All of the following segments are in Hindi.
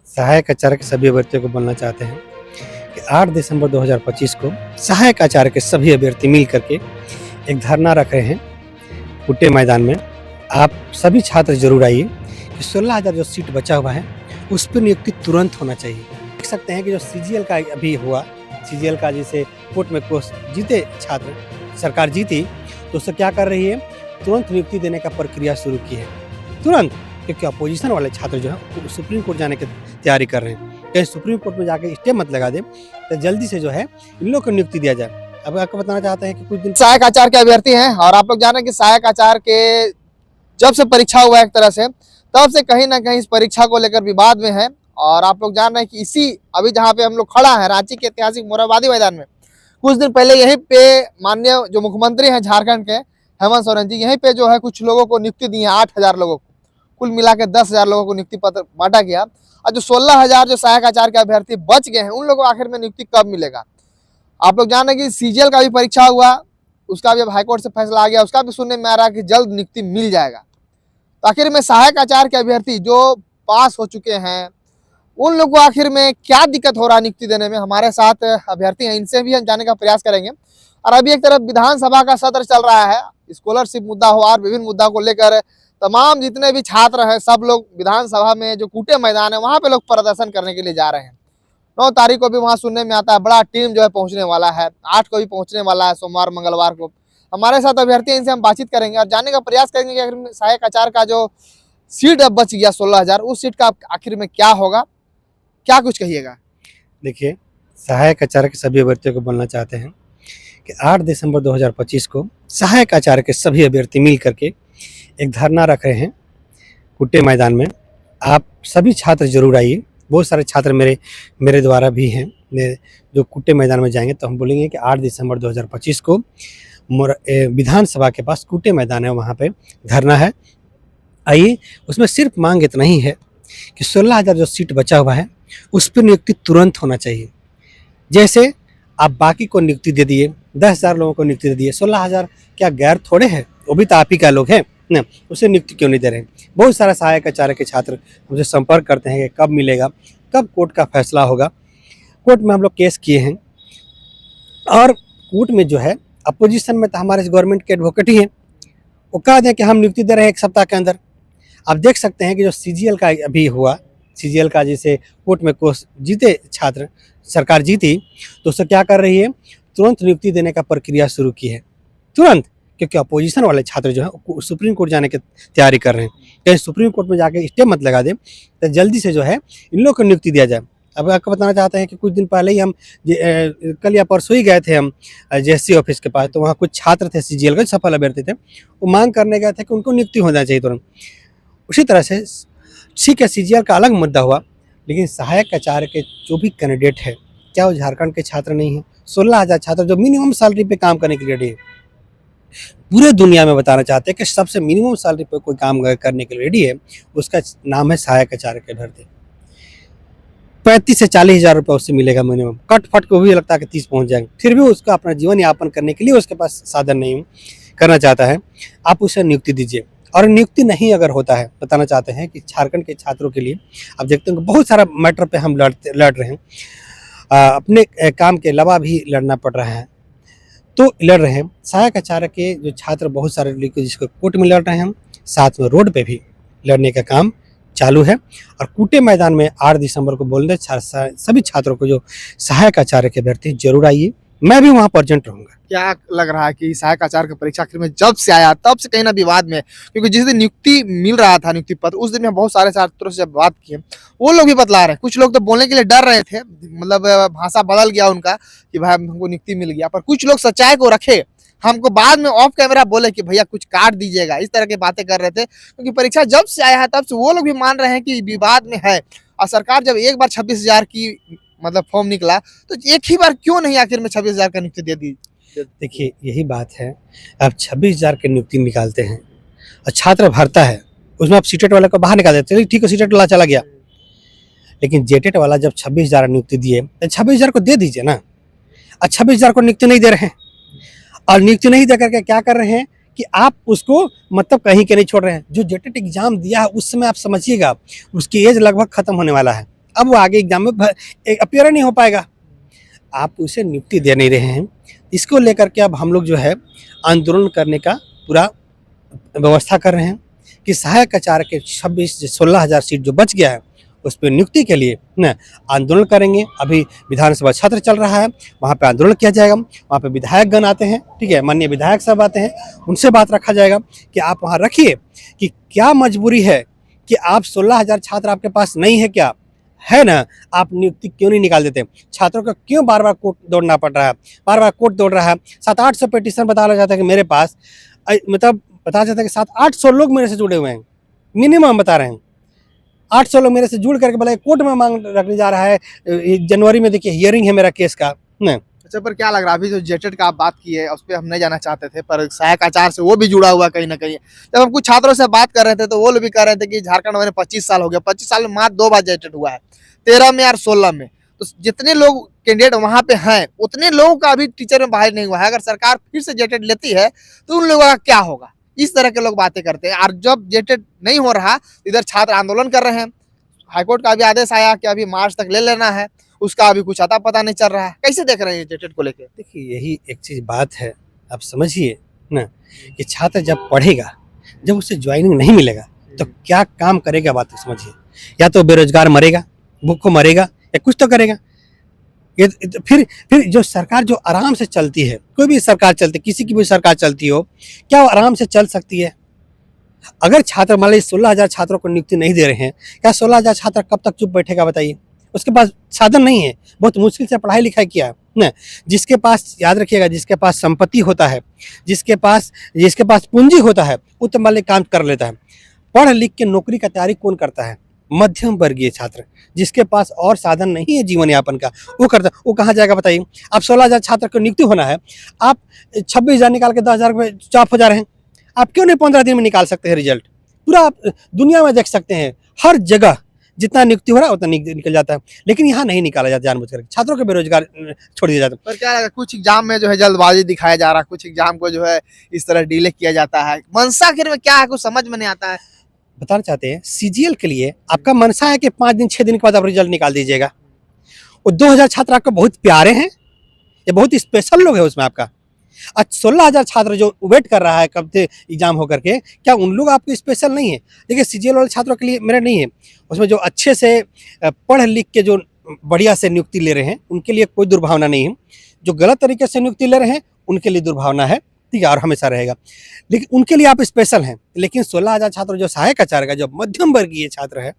सहायक आचार्य के सभी अभ्यर्थियों को बोलना चाहते हैं कि 8 दिसंबर 2025 को सहायक आचार्य के सभी अभ्यर्थी मिल करके एक धरना रख रहे हैं कुट्टे मैदान में। आप सभी छात्र जरूर आइए कि 16,000 जो सीट बचा हुआ है उस पर नियुक्ति तुरंत होना चाहिए। देख सकते हैं कि जो सीजीएल का अभी हुआ, सीजीएल का जिसे कोर्ट में जीते छात्र, सरकार जीती तो उससे क्या कर रही है, तुरंत नियुक्ति देने का प्रक्रिया शुरू की है तुरंत, क्योंकि अपोजिशन वाले छात्र जो है सुप्रीम कोर्ट जाने की तैयारी कर रहे हैं। कहीं सुप्रीम कोर्ट में जाके स्टे मत लगा दे तो जल्दी से जो है इन लोग को नियुक्ति दिया जाए। अब आपको बताना चाहते हैं कि कुछ दिन सहायक आचार्य के अभ्यर्थी हैं और आप लोग जान रहे हैं कि सहायक आचार्य के जब से परीक्षा हुआ एक तरह से, तब से कहीं ना कहीं इस परीक्षा को लेकर विवाद में है। और आप लोग जान रहे हैं कि इसी अभी जहाँ पे हम लोग खड़ा है रांची के ऐतिहासिक मोरहाबादी मैदान में, कुछ दिन पहले यहीं पे माननीय जो मुख्यमंत्री हैं झारखंड के हेमंत सोरेन जी, यहीं पे जो है कुछ लोगों को नियुक्ति दी है, 8,000 लोगों को, कुल मिला के 10,000 लोगों को नियुक्ति पत्र बांटा गया। और जो 16,000 जो सहायक आचार्य के अभ्यर्थी बच गए हैं उन लोगों को आखिर में नियुक्ति कब मिलेगा। आप लोग जान रहे हैं कि सीजीएल का भी परीक्षा हुआ, उसका भी अब हाईकोर्ट से फैसला आ गया, उसका भी सुनने में आ रहा है कि जल्द नियुक्ति मिल जाएगा। तो आखिर में सहायक आचार्य के अभ्यर्थी जो पास हो चुके हैं उन लोगों को आखिर में क्या दिक्कत हो रहा है नियुक्ति देने में। हमारे साथ अभ्यर्थी हैं, इनसे भी हम जानने का प्रयास करेंगे। और अभी एक तरफ विधानसभा का सत्र चल रहा है, स्कॉलरशिप मुद्दा हो और विभिन्न मुद्दा को लेकर तमाम जितने भी छात्र हैं सब लोग विधानसभा में जो कुटे मैदान है वहां पे लोग प्रदर्शन करने के लिए जा रहे हैं। 9 तारीख को भी वहां सुनने में आता है बड़ा टीम जो है पहुंचने वाला है, 8 को भी पहुंचने वाला है, सोमवार मंगलवार को। हमारे साथ अभ्यर्थी इनसे हम बातचीत करेंगे और जानने का प्रयास करेंगे कि आखिर सहायक आचार्य का जो सीट अब बच गया 16,000, उस सीट का आखिर में क्या होगा, क्या कुछ कहिएगा। देखिए, सहायक आचार्य के सभी अभ्यर्थियों को बोलना चाहते हैं कि 8 दिसंबर 2025 को सहायक आचार्य के सभी अभ्यर्थी मिल करके एक धरना रख रहे हैं कुट्टे मैदान में। आप सभी छात्र जरूर आइए। बहुत सारे छात्र मेरे द्वारा भी हैं जो कुट्टे मैदान में जाएंगे। तो हम बोलेंगे कि 8 दिसंबर 2025 को विधानसभा के पास कुट्टे मैदान है, वहाँ पे धरना है। आइए, उसमें सिर्फ मांग इतना ही है कि 16,000 जो सीट बचा हुआ है उस पर नियुक्ति तुरंत होना चाहिए। जैसे आप बाकी को नियुक्ति दे दिए, 10,000 लोगों को नियुक्ति दे दिए, 16,000 क्या गैर थोड़े हैं, वो भी तो आप ही का लोग हैं ना, उसे नियुक्ति क्यों नहीं दे रहे हैं। बहुत सारा सहायक आचार्य के छात्र मुझे संपर्क करते हैं कि कब मिलेगा, कब कोर्ट का फैसला होगा। कोर्ट में हम लोग केस किए हैं और कोर्ट में जो है अपोजिशन में तो हमारे गवर्नमेंट के एडवोकेट ही हैं, वो कह दें कि हम नियुक्ति दे रहे हैं 1 सप्ताह के अंदर। आप देख सकते हैं कि जो सीजीएल का अभी हुआ, सीजीएल का जिसे कोर्ट में जीते छात्र, सरकार जीती तो उससे क्या कर रही है, तुरंत नियुक्ति देने का प्रक्रिया शुरू की है तुरंत, क्योंकि अपोजिशन वाले छात्र जो है सुप्रीम कोर्ट जाने की तैयारी कर रहे हैं। कहीं सुप्रीम कोर्ट में जाके स्टे मत लगा दे तो जल्दी से जो है इन लोग को नियुक्ति दिया जाए। अब आपको बताना चाहते हैं कि कुछ दिन पहले ही हम कल या परसों ही गए थे हम जेएससी ऑफिस के पास, तो वहाँ कुछ छात्र थे सीजीएल के सफल अभ्यर्थी थे, वो मांग करने गए थे कि उनको नियुक्ति होना चाहिए तुरंत। उसी तरह से ठीक है, सीजीएल का अलग मुद्दा हुआ, लेकिन सहायक आचार्य के जो भी कैंडिडेट है, क्या वो झारखंड के छात्र नहीं हैं? 16,000 छात्र जो मिनिमम सैलरी पे काम करने के लिए रेडी है, पूरे दुनिया में बताना चाहते हैं कि सबसे मिनिमम सैलरी पे कोई काम करने के लिए रेडी है, उसका नाम है सहायक आचार्य के अभ्यर्थी। 35 से 40,000 रुपये उससे मिलेगा मिनिमम, कट फट को भी लगता है कि 30 पहुंच जाएंगे, फिर भी उसका अपना जीवन यापन करने के लिए उसके पास साधन नहीं करना चाहता है। आप उसे नियुक्ति दीजिए। और नियुक्ति नहीं अगर होता है, बताना चाहते हैं कि झारखंड के छात्रों के लिए आप देखते हैं बहुत सारा मैटर पे हम लड़ रहे हैं, अपने काम के अलावा भी लड़ना पड़ रहा है, तो लड़ रहे हैं। सहायक आचार्य के जो छात्र बहुत सारे जिसको कोर्ट में लड़ रहे हैं, साथ में रोड पे भी लड़ने का काम चालू है। और कुटे मैदान में 8 दिसंबर को बोल रहे सभी छात्रों को जो सहायक आचार्य के अभ्यर्थी जरूर आइए, मैं भी वहाँ प्रेजेंट रहूंगा। क्या लग रहा है कि सहायक आचार्य का परीक्षा आखिर में जब से आया तब से कहीं ना विवाद में, क्योंकि जिस दिन नियुक्ति मिल रहा था नियुक्ति पत्र, उस दिन में बहुत सारे छात्रों से जब बात की वो लोग भी बतला रहे हैं, कुछ लोग तो बोलने के लिए डर रहे थे, मतलब भाषा बदल गया उनका कि भाई हमको नियुक्ति मिल गया, पर कुछ लोग सच्चाई को रखे, हमको बाद में ऑफ कैमरा बोले कि भैया कुछ काट दीजिएगा, इस तरह की बातें कर रहे थे। क्योंकि परीक्षा जब से आया है तब से वो लोग भी मान रहे हैं कि विवाद में है। और सरकार जब एक बार 26,000 की मतलब फॉर्म निकला तो एक ही बार क्यों नहीं आखिर में 26,000 का नियुक्ति दे दी। देखिए, यही बात है, आप 26,000 की नियुक्ति निकालते हैं और छात्र भरता है, उसमें आप सीटेट वाले को बाहर निकाल देते हैं, ठीक है सीटेट वाला चला गया, लेकिन जेटेट वाला जब 26,000 नियुक्ति दिए तो 26,000 को दे दीजिए ना। और 26,000 को नियुक्ति नहीं दे रहे हैं, और नियुक्ति नहीं दे करके क्या कर रहे हैं कि आप उसको मतलब कहीं के नहीं छोड़ रहे हैं। जो जेटेट एग्जाम दिया है उस समय आप समझिएगा उसकी एज लगभग खत्म होने वाला है, अब वो आगे एग्जाम में अपियर नहीं हो पाएगा। आप उसे नियुक्ति दे नहीं रहे हैं, इसको लेकर के अब हम लोग जो है आंदोलन करने का पूरा व्यवस्था कर रहे हैं कि सहायक आचार्य के 16,000 सीट जो बच गया है उस पर नियुक्ति के लिए न आंदोलन करेंगे। अभी विधानसभा सत्र चल रहा है, वहाँ पे आंदोलन किया जाएगा। वहाँ पे विधायक गण आते हैं, ठीक है, माननीय विधायक सब आते हैं, उनसे बात रखा जाएगा कि आप वहाँ रखिए कि क्या मजबूरी है कि आप 16,000 छात्र आपके पास नहीं है क्या, है ना, आप नियुक्ति क्यों नहीं निकाल देते? छात्रों का क्यों बार बार कोर्ट दौड़ना पड़ रहा है, बार बार कोर्ट दौड़ रहा है? 700-800 पिटीशन बताया जाता है कि मेरे पास, मतलब बताया जाता है कि 700-800 लोग मेरे से जुड़े हुए हैं, मिनिमम बता रहे हैं। 800 लोग मेरे से जुड़ करके बोला कोर्ट में मांग रखने जा रहा है, जनवरी में देखिए हियरिंग है मेरा केस का न। अच्छा, पर क्या लग रहा है अभी जो जेटेट का आप बात की है उस पर हम नहीं जाना चाहते थे, पर सहायक आचार्य से वो भी जुड़ा हुआ कहीं ना कहीं। जब हम कुछ छात्रों से बात कर रहे थे तो वो लोग भी कह रहे थे कि झारखंड में 25 साल हो गया, 25 साल में मात्र 2 बार जेटेट हुआ है, 13 में और 16 में। तो जितने लोग कैंडिडेट वहां पे हैं उतने लोगों का अभी टीचर में बहाल नहीं हुआ है। अगर सरकार फिर से जेटेट लेती है तो उन लोगों का क्या होगा? इस तरह के लोग बातें करते हैं। और जब जेटेट नहीं हो रहा इधर छात्र आंदोलन कर रहे हैं, हाईकोर्ट का भी आदेश आया कि अभी मार्च तक ले लेना है, उसका अभी कुछ अता पता नहीं चल रहा है। कैसे देख रहे हैं जेटेट को लेकर? देखिए यही एक चीज बात है, आप समझिए ना कि छात्र जब पढ़ेगा, जब उसे ज्वाइनिंग नहीं मिलेगा तो क्या काम करेगा, बात समझिए। या तो बेरोजगार मरेगा, भूखों मरेगा, या कुछ तो करेगा। ये फिर जो सरकार जो आराम से चलती है, कोई भी सरकार चलती, किसी की भी सरकार चलती हो, क्या वो आराम से चल सकती है? अगर छात्र मान लीजिए 16,000 छात्रों को नियुक्ति नहीं दे रहे हैं, क्या 16,000 छात्र कब तक चुप बैठेगा बताइए? उसके पास साधन नहीं है, बहुत मुश्किल से पढ़ाई लिखाई किया ना। जिसके पास, याद रखिएगा, जिसके पास संपत्ति होता है, जिसके पास पूंजी होता है, वो तो मान लीजिए काम कर लेता है। पढ़ लिख के नौकरी का तैयारी कौन करता है? मध्यम वर्गीय छात्र, जिसके पास और साधन नहीं है जीवन यापन का, वो करता, वो कहाँ जाएगा बताइए? आप 16,000 छात्र को नियुक्ति होना है, आप 26,000 निकाल के 10,000 में चॉप हो जा रहे हैं। आप क्यों नहीं 15 दिन में निकाल सकते हैं रिजल्ट? पूरा आप दुनिया में देख सकते हैं, हर जगह जितना नियुक्ति हो रहा है उतना निकल जाता है, लेकिन यहाँ नहीं निकाला जाता जानबूझकर। छात्रों को बेरोजगार छोड़ दिया जाता है। पर क्या लगा, कुछ एग्जाम में जो है जल्दबाजी दिखाया जा रहा है, कुछ एग्जाम को जो है इस तरह डिले किया जाता है। मंशा आखिर में क्या है, कुछ समझ में नहीं आता है। बताना चाहते हैं सीजीएल के लिए आपका मनसा है कि 5 दिन 6 दिन के बाद आप रिजल्ट निकाल दीजिएगा। वो 2,000 छात्र आपको बहुत प्यारे हैं, ये बहुत स्पेशल लोग हैं उसमें आपका। आज 16,000 छात्र जो वेट कर रहा है कब से एग्जाम होकर के, क्या उन लोग आपके स्पेशल नहीं है? देखिए सीजीएल वाले छात्रों के लिए मेरा नहीं है, उसमें जो अच्छे से पढ़ लिख के जो बढ़िया से नियुक्ति ले रहे हैं उनके लिए कोई दुर्भावना नहीं है। जो गलत तरीके से नियुक्ति ले रहे हैं उनके लिए दुर्भावना है, ठीक है, और हमेशा रहेगा। लेकिन उनके लिए आप स्पेशल हैं। लेकिन 16,000 छात्र जो सहायक आचार्य का जो मध्यम वर्गीय छात्र है,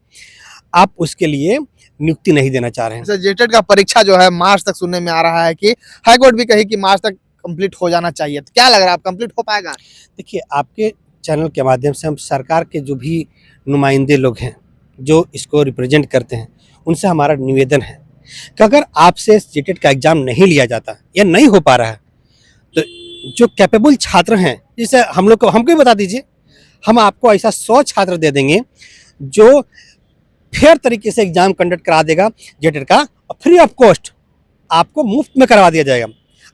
आप उसके लिए नियुक्ति नहीं देना चाह रहे हैं। जेटेट का परीक्षा जो है मार्च तक सुनने में आ रहा है कि हाईकोर्ट भी कही कि मार्च तक कंप्लीट हो जाना चाहिए, तो क्या लग रहा है, आप कंप्लीट हो पाएगा? देखिए आपके चैनल के माध्यम से हम सरकार के जो भी नुमाइंदे लोग हैं जो इसको रिप्रेजेंट करते हैं, उनसे हमारा निवेदन है कि अगर आपसे जेटेट का एग्जाम नहीं लिया जाता या नहीं हो पा रहा है, तो जो कैपेबल छात्र हैं, जैसे हम लोग को, हमको भी बता दीजिए, हम आपको ऐसा 100 छात्र दे देंगे जो फेयर तरीके से एग्जाम कंडक्ट करा देगा जेटेट का, फ्री ऑफ कॉस्ट आपको मुफ्त में करवा दिया जाएगा।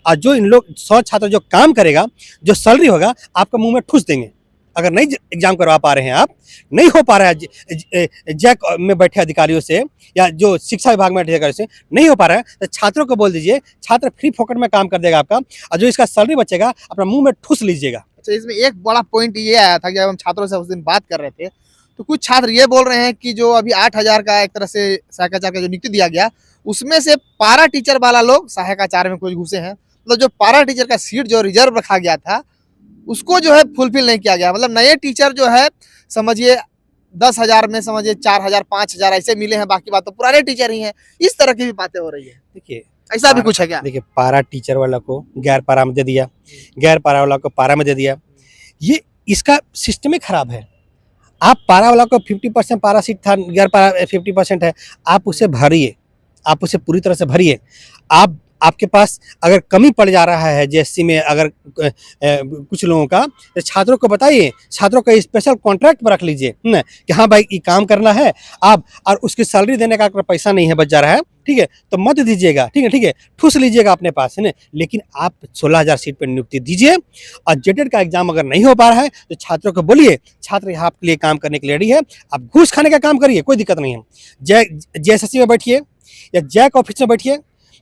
और जो इन लोग 100 छात्र जो काम करेगा, जो सैलरी होगा, आपका मुंह में ठूस देंगे। अगर नहीं एग्जाम करवा पा रहे हैं, आप नहीं हो पा रहा है जैक में बैठे अधिकारियों से या जो शिक्षा विभाग में बैठे अधिकारियों से नहीं हो पा रहा है, तो छात्रों को बोल दीजिए, छात्र फ्री फोकट में काम कर देगा आपका, और जो इसका सैलरी बचेगा अपना मुंह में ठूस लीजिएगा। अच्छा, इसमें एक बड़ा पॉइंट ये आया था कि जब हम छात्रों से उस दिन बात कर रहे थे तो कुछ छात्र ये बोल रहे हैं कि जो अभी 8,000 का एक तरह से सहायक आचार्य का जो नियुक्ति दिया गया, उसमें से पारा टीचर वाला लोग सहायक आचार्य में कुछ घुसे हैं। मतलब जो पारा टीचर का सीट जो रिजर्व रखा गया था उसको जो है फुलफिल नहीं किया गया। मतलब नए टीचर जो है समझिए 10,000 में समझिए 4,000 5,000 ऐसे मिले हैं, बाकी बात तो पुराने टीचर ही हैं। इस तरह की भी बातें हो रही है। देखिए ऐसा भी कुछ है क्या? देखिए पारा टीचर वाला को गैर पारा में दे दिया, गैर पारा वाला को पारा में दे दिया, ये इसका सिस्टम ही खराब है। आप पारा वाला को 50% पारा सीट था, गैर पारा 50% है, आप उसे भरिए, आप उसे पूरी तरह से भरिए। आप आपके पास अगर कमी पड़ जा रहा है जेएससी में, अगर कुछ लोगों का, तो छात्रों को बताइए, छात्रों का स्पेशल कॉन्ट्रैक्ट पर रख लीजिए न, कि हाँ भाई ये काम करना है आप, और उसकी सैलरी देने का अगर पैसा नहीं है, बच जा रहा है, ठीक है, तो मत दीजिएगा, ठीक है, ठूस लीजिएगा अपने पास, है ना। लेकिन आप 16,000 सीट पर नियुक्ति दीजिए, और जेटेड का एग्जाम अगर नहीं हो पा रहा है तो छात्रों को बोलिए, छात्र यहाँ आपके लिए काम करने के लिए रेडी है, आप घूस खाने का काम करिए, कोई दिक्कत नहीं है। जेएसएससी में बैठिए या जैक ऑफिस में बैठिए,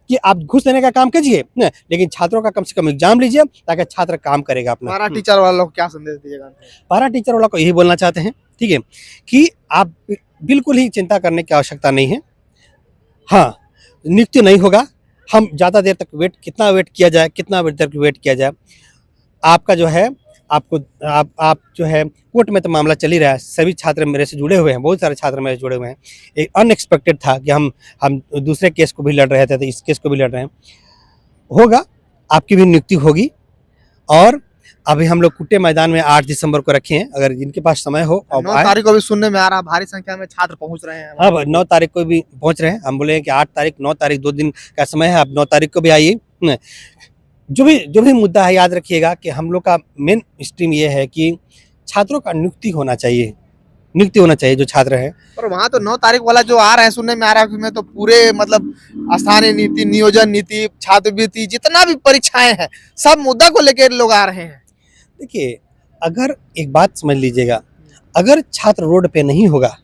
कि आप घूस देने का काम कीजिए न, लेकिन छात्रों का कम से कम एग्जाम लीजिए, ताकि छात्र काम करेगा अपना। पारा टीचर वालों को क्या संदेश दीजिएगा? पारा टीचर वाला को यही बोलना चाहते हैं, ठीक है, कि आप बिल्कुल ही चिंता करने की आवश्यकता नहीं है। हाँ, नियुक्ति नहीं होगा, हम ज़्यादा देर तक कितना वेट किया जाए, कितना देर तक वेट किया जाए, आपका जो है, आपको आप जो है, कोर्ट में तो मामला चल ही रहा है, सभी छात्र मेरे से जुड़े हुए हैं, बहुत सारे छात्र मेरे से जुड़े हुए हैं। एक अनएक्सपेक्टेड था कि हम दूसरे केस को भी लड़ रहे थे, तो इस केस को भी लड़ रहे हैं। होगा, आपकी भी नियुक्ति होगी। और अभी हम लोग कुट्टे मैदान में 8 दिसंबर को रखे हैं, अगर जिनके पास समय हो और 9 तारीख को भी सुनने में आ रहा है भारी संख्या में छात्र पहुंच रहे हैं। अब 9 तारीख को भी पहुंच रहे हैं, हम बोले कि 8 तारीख 9 तारीख 2 दिन का समय है, आप 9 तारीख को भी आइए। जो भी मुद्दा है, याद रखिएगा कि हम लोग का मेन स्ट्रीम ये है कि छात्रों का नियुक्ति होना चाहिए, जो छात्र है। पर वहाँ तो 9 तारीख वाला जो आ रहा है, सुनने में आ रहा है उसमें तो पूरे मतलब स्थानीय नीति, नियोजन नीति, छात्रवृत्ति, जितना भी परीक्षाएं हैं, सब मुद्दा को लेकर लोग आ रहे हैं। देखिए, अगर एक बात समझ लीजिएगा, अगर छात्र रोड पे नहीं होगा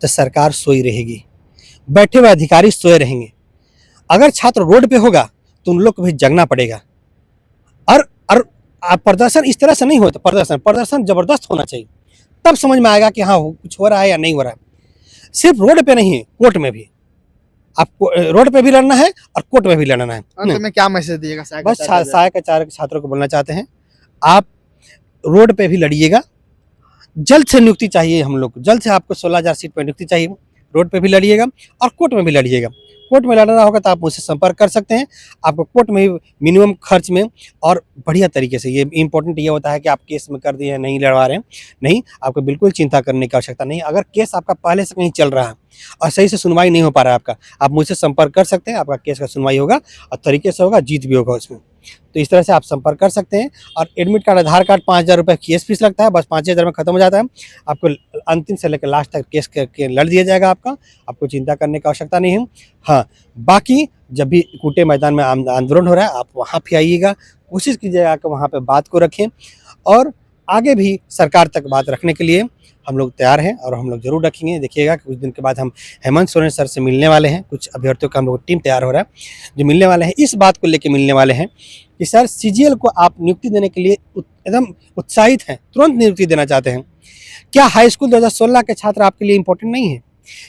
तो सरकार सोई रहेगी, बैठे हुए अधिकारी सोए रहेंगे। अगर छात्र रोड पे होगा तो उन लोग को भी जगना पड़ेगा। और प्रदर्शन इस तरह से नहीं होता, प्रदर्शन जबरदस्त होना चाहिए, तब समझ में आएगा कि हाँ कुछ हो रहा है या नहीं हो रहा है। सिर्फ रोड पे नहीं है, कोर्ट में भी आपको, रोड पे भी लड़ना है और कोर्ट में भी लड़ना है। अंत में क्या मैसेज दिएगा? बस सहायक आचार्य के छात्रों को बोलना चाहते हैं, आप रोड पे भी लड़िएगा, जल्द से नियुक्ति चाहिए, हम लोग को जल्द से आपको 16,000 सीट पर नियुक्ति चाहिए। रोड पे भी लड़िएगा और कोर्ट में भी लड़िएगा। कोर्ट में लड़ना होगा तो आप मुझसे संपर्क कर सकते हैं, आपको कोर्ट में मिनिमम खर्च में और बढ़िया तरीके से, ये इंपॉर्टेंट ये होता है कि आप केस में कर दिए हैं, नहीं लड़वा रहे हैं, नहीं, आपको बिल्कुल चिंता करने की आवश्यकता नहीं। अगर केस आपका पहले से कहीं चल रहा है और सही से सुनवाई नहीं हो पा रहा है आपका, आप मुझसे संपर्क कर सकते हैं, आपका केस का सुनवाई होगा और तरीके से होगा, जीत भी होगा उसमें। तो इस तरह से आप संपर्क कर सकते हैं। और एडमिट कार्ड, आधार कार्ड, 5,000 रुपये केस फीस लगता है, बस 5,000 में खत्म हो जाता है। आपको अंतिम से लेकर लास्ट तक केस करके लड़ दिया जाएगा आपका, आपको चिंता करने की आवश्यकता नहीं है। हाँ, बाकी जब भी कुट्टे मैदान में आंदोलन हो रहा है, आप वहाँ भी आइएगा, कोशिश कीजिएगा कि वहाँ पे बात को रखें, और आगे भी सरकार तक बात रखने के लिए हम लोग तैयार हैं और हम लोग जरूर रखेंगे। देखिएगा कि कुछ दिन के बाद हम हेमंत सोरेन सर से मिलने वाले हैं, कुछ अभ्यर्थियों का हम लोग टीम तैयार हो रहा है जो मिलने वाले हैं, इस बात को लेकर मिलने वाले हैं कि सर सीजीएल को आप नियुक्ति देने के लिए एकदम उत्साहित हैं, तुरंत नियुक्ति देना चाहते हैं। क्या हाई स्कूल 2016 के छात्र आपके लिए इंपॉर्टेंट नहीं है?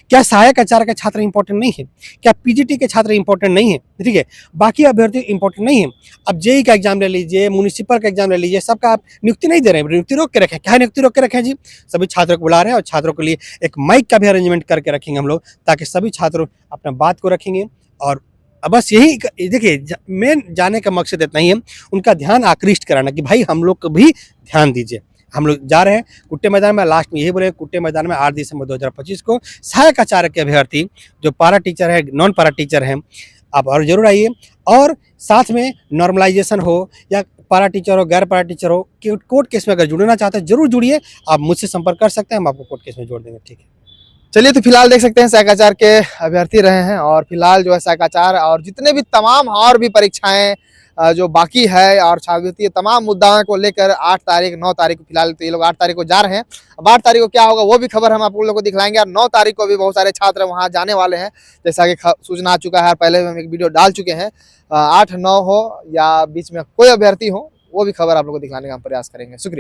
क्या सहायक आचार्य के छात्र इंपॉर्टेंट नहीं है? क्या पीजीटी के छात्र इंपॉर्टेंट नहीं है? ठीक है, बाकी अभ्यर्थी इंपॉर्टेंट नहीं है? अब जेई का एग्जाम ले लीजिए, म्युनिसिपल का एग्जाम ले लीजिए, सबका आप नियुक्ति नहीं दे रहे हैं, नियुक्ति रोक के रखें। क्या नियुक्ति रोक के रखें जी? सभी छात्रों को बुला रहे हैं और छात्रों के लिए एक माइक का भी अरेंजमेंट करके रखेंगे हम लोग, ताकि सभी छात्र अपना बात को रखेंगे। और बस यही देखिए, मेन जाने का मकसद इतना ही है, उनका ध्यान आकृष्ट कराना कि भाई हम लोग को भी ध्यान दीजिए। हम लोग जा रहे हैं कुट्टे मैदान में, लास्ट में यही बोले, कुट्टे मैदान में 8 दिसंबर 2025 को सहायक आचार्य के अभ्यर्थी जो पारा टीचर है, नॉन पारा टीचर हैं, आप और जरूर आइए। और साथ में नॉर्मलाइजेशन हो या पारा टीचर हो, गैर पारा टीचर हो, कोर्ट केस में अगर जुड़ना चाहते हैं जरूर जुड़िए, आप मुझसे संपर्क कर सकते हैं, हम आपको कोर्ट केस में जोड़ देंगे। ठीक है, चलिए, तो फिलहाल देख सकते हैं सहायक आचार्य के अभ्यर्थी रहे हैं, और फिलहाल जो है सहायक आचार्य और जितने भी तमाम और भी परीक्षाएं जो बाकी है और छात्रवृत्ति, तमाम मुद्दाओं को लेकर 8 तारीख 9 तारीख को, फिलहाल तो ये लोग 8 तारीख को जा रहे हैं। अब 8 तारीख को क्या होगा वो भी खबर हम आप लोगों को दिखलाएंगे, और 9 तारीख को भी बहुत सारे छात्र वहां जाने वाले हैं, जैसा कि सूचना आ चुका है, पहले हम एक वीडियो डाल चुके हैं। 8-9 हो या बीच में कोई अभ्यर्थी हो, वो भी खबर आप लोगों को दिखलाने का हम प्रयास करेंगे। शुक्रिया।